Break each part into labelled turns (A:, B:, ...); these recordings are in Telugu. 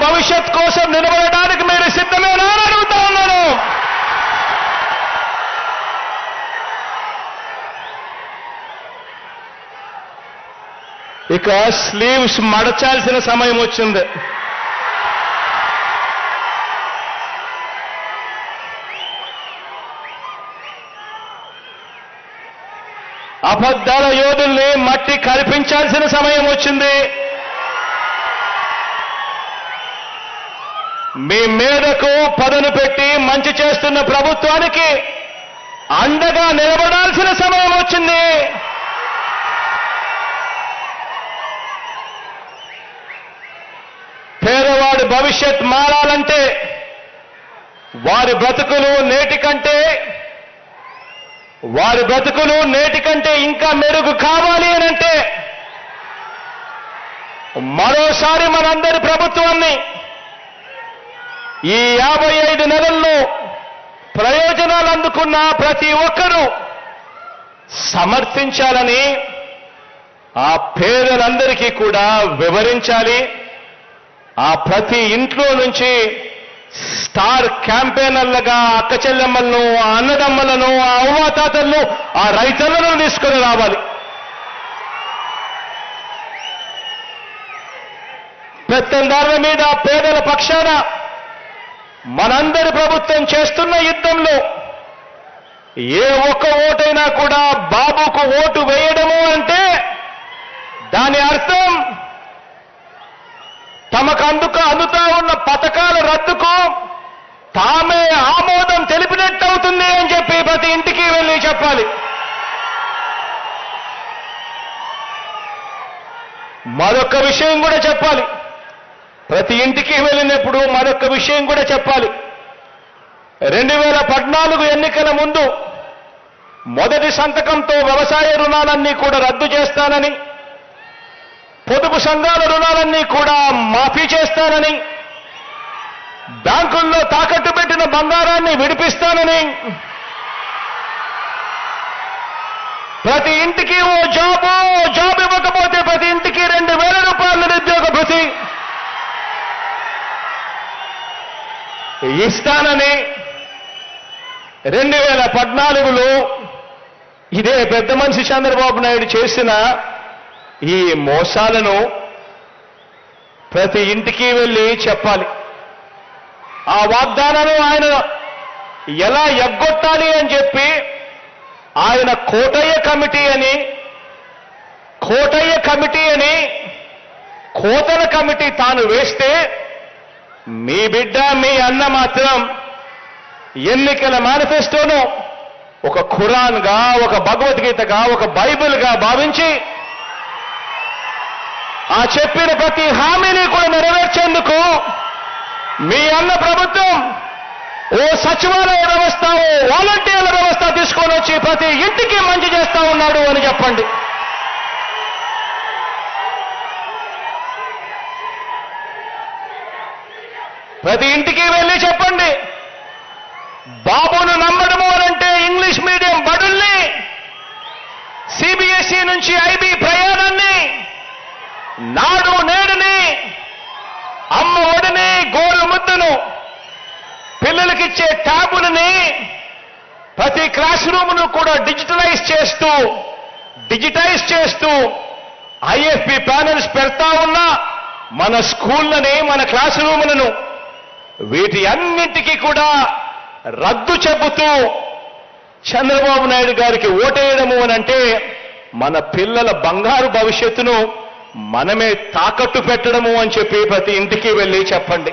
A: భవిష్యత్ కోసం నిలబడడానికి మీరు సిద్ధమేనా అని అడుగుతా ఉన్నాను. ఇక స్లీవ్స్ మడచాల్సిన సమయం వచ్చింది. అబద్ధాల యోధుల్ని మట్టి కల్పించాల్సిన సమయం వచ్చింది. మీ మీదకు పదును పెట్టి మంచి చేస్తున్న ప్రభుత్వానికి అండగా నిలబడాల్సిన సమయం వచ్చింది. పేదవాడి భవిష్యత్ మారాలంటే, వారి బ్రతుకులు నేటి కంటే ఇంకా మెరుగు కావాలి అనంటే మరోసారి మనందరి ప్రభుత్వాన్ని ఈ 55 నెలల్లో ప్రయోజనాలు అందుకున్న ప్రతి ఒక్కరూ సమర్థించాలని, ఆ పేదలందరికీ కూడా వివరించాలి. ఆ ప్రతి ఇంట్లో నుంచి స్టార్ క్యాంపెయినర్లుగా అక్క చెల్లెమ్మలను, ఆ అన్నదమ్మలను, ఆ అవ్వాతాతలను, ఆ రైతన్నలను తీసుకొని రావాలి. పెత్తందారుల మీద పేదల పక్షాన మనందరి ప్రభుత్వం చేస్తున్న యుద్ధంలో ఏ ఒక్క ఓటైనా కూడా బాబుకు ఓటు వేయడము అంటే దాని అర్థం తమకు అందుతా ఉన్న పథకాల రద్దుకు తామే ఆమోదం తెలిపినట్టు అవుతుంది అని చెప్పి ప్రతి ఇంటికి వెళ్ళి చెప్పాలి. మరొక విషయం కూడా చెప్పాలి. ప్రతి ఇంటికి వెళ్ళినప్పుడు మరొక విషయం కూడా చెప్పాలి. 2014 ఎన్నికల ముందు మొదటి సంతకంతో వ్యవసాయ రుణాలన్నీ కూడా రద్దు చేస్తానని, పొదుపు సంఘాల రుణాలన్నీ కూడా మాఫీ చేస్తానని, బ్యాంకుల్లో తాకట్టు పెట్టిన బంగారాన్ని విడిపిస్తానని, ప్రతి ఇంటికి ఓ జాబ్ ఇవ్వకపోతే ప్రతి ఇంటికి 2,000 రూపాయల నిరుద్యోగ భృతి ఇస్తానని 2014లో ఇదే పెద్ద మనిషి చంద్రబాబు నాయుడు చేసిన ఈ మోసాలను ప్రతి ఇంటికి వెళ్ళి చెప్పాలి. ఆ వాగ్దానాలు ఆయన ఎలా ఎగ్గొట్టాలి అని చెప్పి ఆయన కోటయ్య కమిటీ అని కోతల కమిటీ తాను వేస్తే, మీ బిడ్డ మీ అన్న మాత్రం ఎన్నికల మేనిఫెస్టోను ఒక ఖురాన్గా, ఒక భగవద్గీతగా, ఒక బైబిల్గా భావించి ఆ చెప్పిన ప్రతి హామీని కూడా నెరవేర్చేందుకు మీ అన్న ప్రభుత్వం ఓ సచివాలయ వ్యవస్థ, ఓ వాలంటీర్ల వ్యవస్థ తీసుకొని వచ్చి ప్రతి ఇంటికి మంచి చేస్తా ఉన్నాడు అని చెప్పండి. ప్రతి ఇంటికి వెళ్ళి చెప్పండి. బాబును నమ్మడము అనంటే ఇంగ్లీష్ మీడియం బడుల్ని, సిబిఎస్ఈ నుంచి ఐబీ ప్రయాణాన్ని, నాడు నేడుని, అమ్మ ఒడిని, గోరు ముద్దును, పిల్లలకిచ్చే ట్యాబులని, ప్రతి క్లాస్ రూమ్ను కూడా డిజిటైజ్ చేస్తూ ఐఎఫ్బి ప్యానెల్స్ పెడతా ఉన్నా మన స్కూళ్ళని, మన క్లాస్ రూములను, వీటి అన్నింటికీ కూడా రద్దు చెబుతూ చంద్రబాబు నాయుడు గారికి ఓటేయడము అనంటే మన పిల్లల బంగారు భవిష్యత్తును మనమే తాకట్టు పెట్టడము అని చెప్పి ప్రతి ఇంటికి వెళ్ళి చెప్పండి.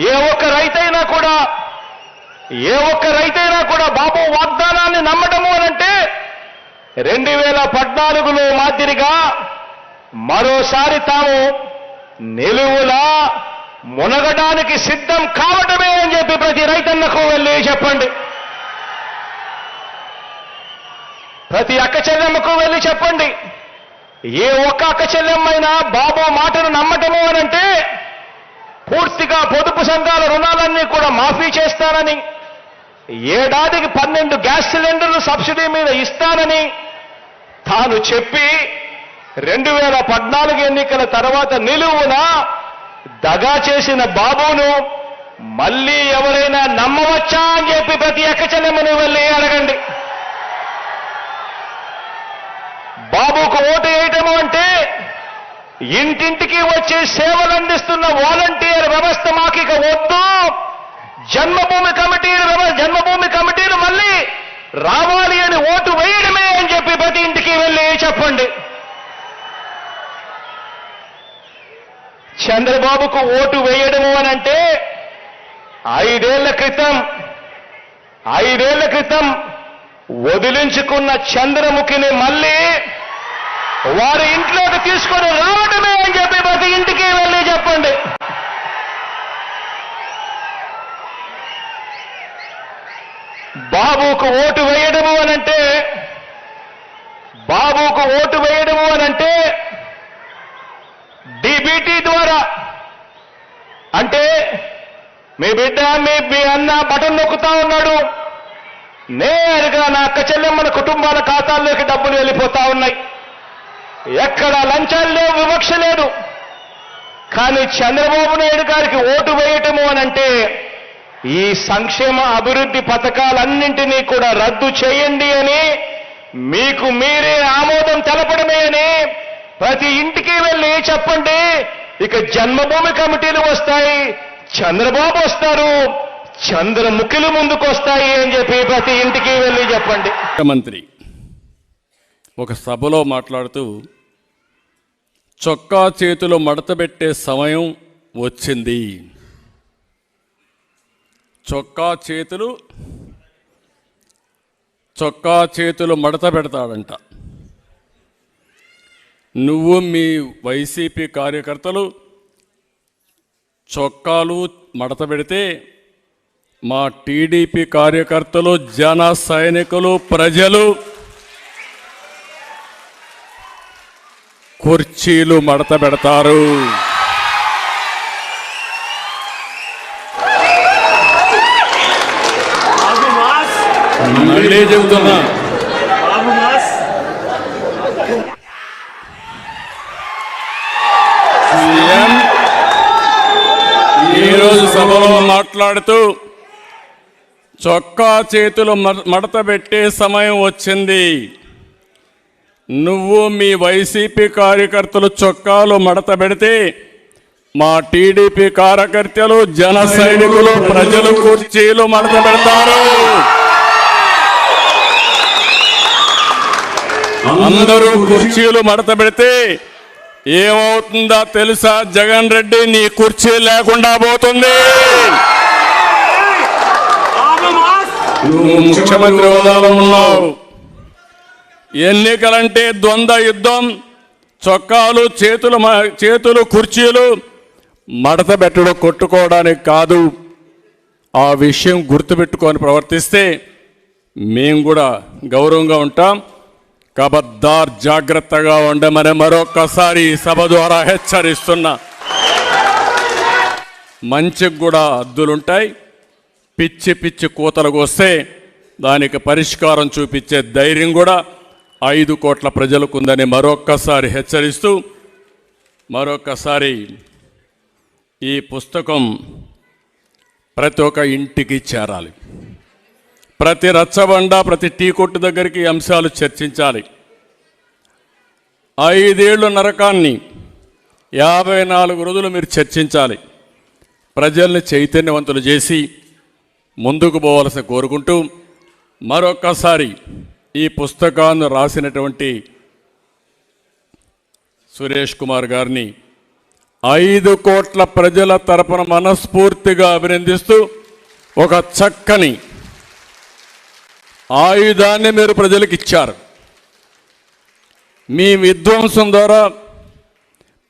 A: ఏ ఒక్క రైతైనా కూడా బాబు వాగ్దానాన్ని నమ్మడము అనంటే 2014లో మాదిరిగా మరోసారి తాము నిలువులా మునగడానికి సిద్ధం కావటమే అని చెప్పి ప్రతి రైతన్నకు వెళ్ళి చెప్పండి. ప్రతి అక్క చెల్లెమ్మకు వెళ్ళి చెప్పండి. ఏ ఒక్క అక్క చెల్లెమ్మైనా బాబు మాటను నమ్మటము అనంటే పూర్తిగా పొదుపు సంఘాల రుణాలన్నీ కూడా మాఫీ చేస్తానని, ఏడాదికి 12 గ్యాస్ సిలిండర్లు సబ్సిడీ మీద ఇస్తానని తాను చెప్పి 2014 ఎన్నికల తర్వాత నిలువున దగా చేసిన బాబును మళ్ళీ ఎవరైనా నమ్మవచ్చా అని చెప్పి ప్రతి ఎక్కచెల్లెమ్మని వెళ్ళి అడగండి. బాబుకు ఓటు వేయటము అంటే ఇంటింటికి వచ్చి సేవలు అందిస్తున్న వాలంటీర్ వ్యవస్థ మాకిక వద్దు, జన్మభూమి కమిటీలు మళ్ళీ రావాలి అని ఓటు వేయడమే అని చెప్పి ప్రతి ఇంటికి వెళ్ళి చెప్పండి. చంద్రబాబుకు ఓటు వేయడము అనంటే 5 ఏళ్ల క్రితం వదిలించుకున్న చంద్రముఖిని మళ్ళీ వారి ఇంట్లోకి తీసుకొని రావడమే అని చెప్పి ప్రతి ఇంటికి వెళ్ళి చెప్పండి. బాబుకు ఓటు వేయడము అనంటే డీబీటీ ద్వారా, అంటే మీ బిడ్డ మీ అన్న బటన్ నొక్కుతా ఉన్నాడు, నేరుగా నా అక్క చెల్లెమ్మల కుటుంబాల ఖాతాల్లోకి డబ్బులు వెళ్ళిపోతా ఉన్నాయి. ఎక్కడ లంచాలు లేవు, వివక్ష లేదు. కానీ చంద్రబాబు నాయుడు గారికి ఓటు వేయటము అనంటే ఈ సంక్షేమ అభివృద్ధి పథకాలన్నింటినీ కూడా రద్దు చేయండి అని, మీకు మీరే ఆమోదం తెలపడమే అని ప్రతి ఇంటికి వెళ్ళి చెప్పండి. ఇక జన్మభూమి కమిటీలు వస్తాయి, చంద్రబాబు వస్తారు, చంద్రముఖిలు ముందుకు వస్తాయి అని చెప్పి ప్రతి ఇంటికి వెళ్ళి చెప్పండి.
B: ముఖ్యమంత్రి ఒక సభలో మాట్లాడుతూ చొక్కా చేతులు మడతబెట్టే సమయం వచ్చింది, చొక్కా చేతులు మడత పెడతాడంట. నువ్వు మీ వైసీపీ కార్యకర్తలు చొక్కాలు మడత పెడితే మా టీడీపీ కార్యకర్తలు, జన సైనికులు, ప్రజలు కుర్చీలు మడత పెడతారు. మళ్ళీ చెబుతున్నా, సీఎం ఈరోజు సభలో మాట్లాడుతూ చొక్కా చేతులు మడత పెట్టే సమయం వచ్చింది. నువ్వు మీ వైసీపీ కార్యకర్తలు చొక్కాలు మడత పెడితే మా టీడీపీ కార్యకర్తలు, జన సైనికులు, ప్రజలు కుర్చీలు మడత పెడతారు. అందరూ కుర్చీలు మడత పెడితే ఏమవుతుందో తెలుసా? జగన్ రెడ్డి నీ కుర్చీ లేకుండా పోతుంది. నువ్వు ముఖ్యమంత్రి హోదాలో ఉన్నావు. ఎన్నికలంటే ద్వంద్వ యుద్ధం. చొక్కాలు చేతులు కుర్చీలు మడత పెట్టడం కొట్టుకోవడానికి కాదు. ఆ విషయం గుర్తుపెట్టుకొని ప్రవర్తిస్తే మేము కూడా గౌరవంగా ఉంటాం. కబద్దార్, జాగ్రత్తగా ఉండమని మరొక్కసారి సభ ద్వారా హెచ్చరిస్తున్నా. మంచికి కూడా హద్దులుంటాయి. పిచ్చి కూతలకు వస్తే దానికి పరిష్కారం చూపించే ధైర్యం కూడా 5 కోట్ల ప్రజలకు ఉందని మరొక్కసారి హెచ్చరిస్తూ, మరొక్కసారి ఈ పుస్తకం ప్రతి ఒక్క ఇంటికి చేరాలి. ప్రతి రచ్చబండ, ప్రతి టీ కొట్టు దగ్గరికి అంశాలు చర్చించాలి. 5 ఏళ్ళు నరకాన్ని 54 రోజులు మీరు చర్చించాలి. ప్రజల్ని చైతన్యవంతులు చేసి ముందుకు పోవాల్సి కోరుకుంటూ, మరొక్కసారి ఈ పుస్తకాన్ని రాసినటువంటి సురేష్ కుమార్ గారిని 5 కోట్ల ప్రజల తరపున మనస్ఫూర్తిగా అభినందిస్తూ, ఒక చక్కని ఆయుధాన్ని మీరు ప్రజలకు ఇచ్చారు. మీ విధ్వంసం ద్వారా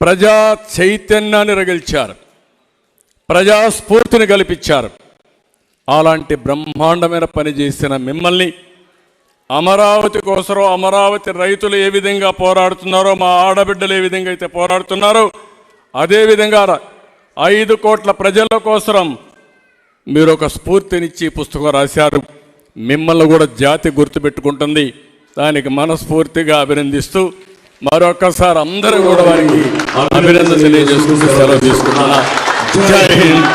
B: ప్రజా చైతన్యాన్ని రగిల్చారు, ప్రజాస్ఫూర్తిని కల్పించారు. అలాంటి బ్రహ్మాండమైన పని చేసిన మిమ్మల్ని, అమరావతి కోసం అమరావతి రైతులు ఏ విధంగా పోరాడుతున్నారో, మా ఆడబిడ్డలు ఏ విధంగా అయితే పోరాడుతున్నారో, అదేవిధంగా 5 కోట్ల ప్రజల కోసం మీరు ఒక స్ఫూర్తినిచ్చి పుస్తకం రాశారు. మిమ్మల్ని కూడా జాతి గుర్తుపెట్టుకుంటుంది. దానికి మనస్ఫూర్తిగా అభినందిస్తూ మరొక్కసారి అందరూ కూడా వారికి అభినందన తెలియజేసుకుంటూ సెలవు తీసుకుంటున్నా. జై హింద్.